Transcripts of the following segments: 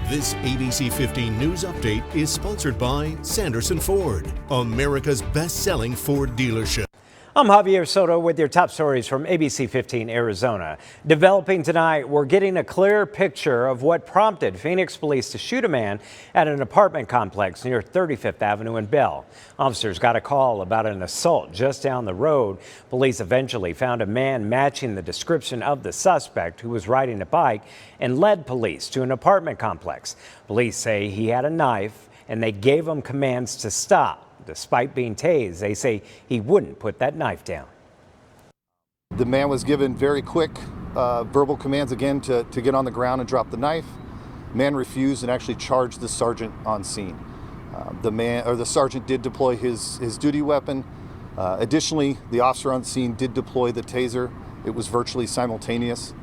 This ABC 15 News Update is sponsored by Sanderson Ford, America's best-selling Ford dealership. I'm Javier Soto with your top stories from ABC 15 Arizona. Developing tonight, we're getting a clear picture of what prompted Phoenix police to shoot a man at an apartment complex near 35th Avenue in Bell. Officers got a call about an assault just down the road. Police eventually found a man matching the description of the suspect who was riding a bike and led police to an apartment complex. Police say he had a knife and they gave him commands to stop. Despite being tased, they say he wouldn't put that knife down. The man was given very quick verbal commands again to get on the ground and drop the knife. Man refused and actually charged the sergeant on scene. The sergeant did deploy his duty weapon. Additionally, the officer on scene did deploy the taser. It was virtually simultaneous.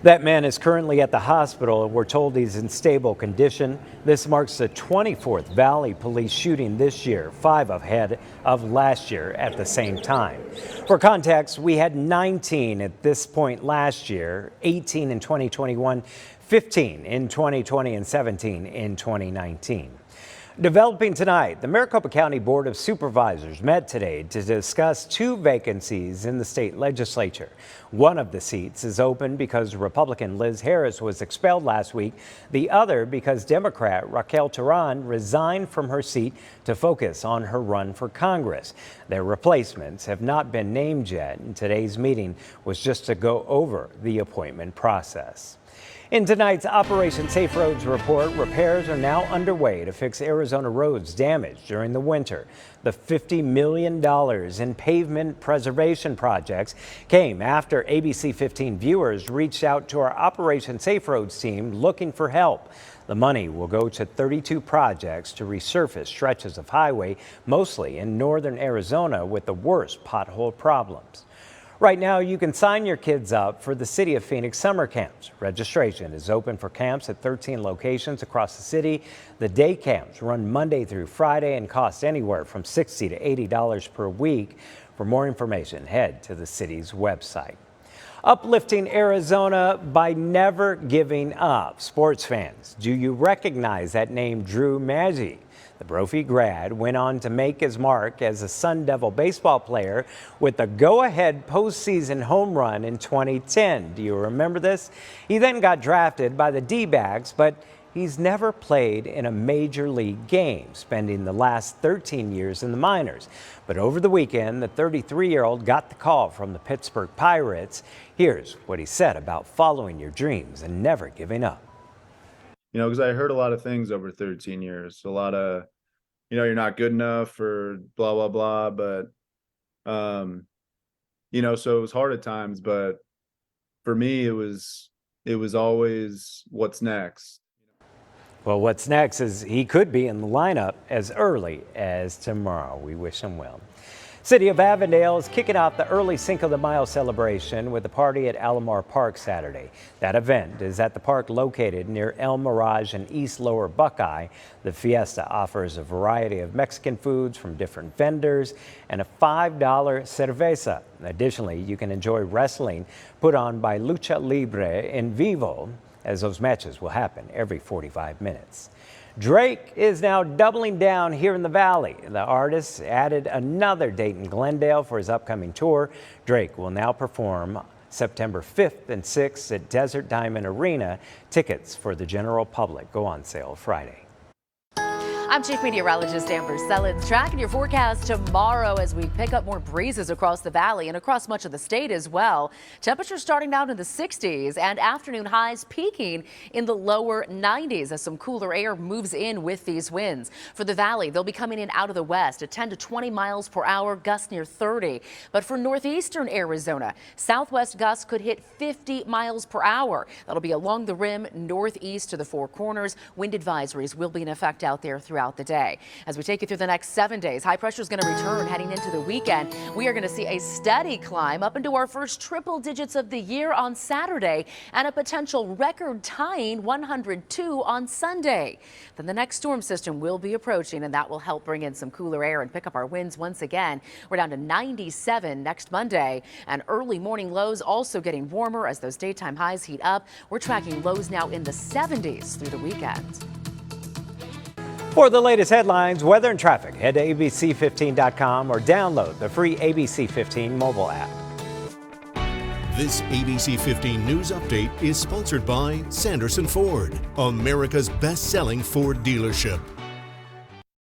That man is currently at the hospital. We're told he's in stable condition. This marks the 24th Valley police shooting this year, 5 ahead of last year at the same time. For context, we had 19 at this point last year, 18 in 2021, 15 in 2020, and 17 in 2019. Developing tonight, the Maricopa County Board of Supervisors met today to discuss 2 vacancies in the state legislature. One of the seats is open because Republican Liz Harris was expelled last week. The other because Democrat Raquel Teran resigned from her seat to focus on her run for Congress. Their replacements have not been named yet, and today's meeting was just to go over the appointment process. In tonight's Operation Safe Roads report, repairs are now underway to fix Arizona roads damaged during the winter. The $50 million in pavement preservation projects came after ABC 15 viewers reached out to our Operation Safe Roads team looking for help. The money will go to 32 projects to resurface stretches of highway, mostly in northern Arizona with the worst pothole problems. Right now, you can sign your kids up for the City of Phoenix summer camps. Registration is open for camps at 13 locations across the city. The day camps run Monday through Friday and cost anywhere from $60 to $80 per week. For more information, head to the city's website. Uplifting Arizona by never giving up. Sports fans, do you recognize that name, Drew Maggi? The Brophy grad went on to make his mark as a Sun Devil baseball player with a go-ahead postseason home run in 2010. Do you remember this? He then got drafted by the D-backs, but he's never played in a major league game, spending the last 13 years in the minors. But over the weekend, the 33-year-old got the call from the Pittsburgh Pirates. Here's what he said about following your dreams and never giving up. You know, because I heard a lot of things over 13 years, a lot of, you're not good enough or blah, blah, blah. But, so it was hard at times. But for me, it was always what's next. Well, what's next is he could be in the lineup as early as tomorrow. We wish him well. City of Avondale is kicking off the early Cinco de Mayo celebration with a party at Alomar Park Saturday. That event is at the park located near El Mirage and East Lower Buckeye. The fiesta offers a variety of Mexican foods from different vendors and a $5 cerveza. Additionally, you can enjoy wrestling put on by Lucha Libre in Vivo, as those matches will happen every 45 minutes. Drake is now doubling down here in the Valley. The artist added another date in Glendale for his upcoming tour. Drake will now perform September 5th and 6th at Desert Diamond Arena. Tickets for the general public go on sale Friday. I'm Chief Meteorologist Amber Sellens, tracking your forecast tomorrow as we pick up more breezes across the valley and across much of the state as well. Temperatures starting out in the 60s and afternoon highs peaking in the lower 90s as some cooler air moves in with these winds. For the valley, they'll be coming in out of the west at 10 to 20 miles per hour, gusts near 30. But for northeastern Arizona, southwest gusts could hit 50 miles per hour. That'll be along the rim, northeast to the Four Corners. Wind advisories will be in effect out there throughout throughout the day. As we take you through the next 7 days, high pressure is going to return heading into the weekend. We are going to see a steady climb up into our first triple digits of the year on Saturday and a potential record-tying 102 on Sunday. Then the next storm system will be approaching, and that will help bring in some cooler air and pick up our winds once again. We're down to 97 next Monday, and early morning lows also getting warmer as those daytime highs heat up. We're tracking lows now in the 70s through the weekend. For the latest headlines, weather and traffic, head to ABC15.com or download the free ABC15 mobile app. This ABC 15 News Update is sponsored by Sanderson Ford, America's best-selling Ford dealership.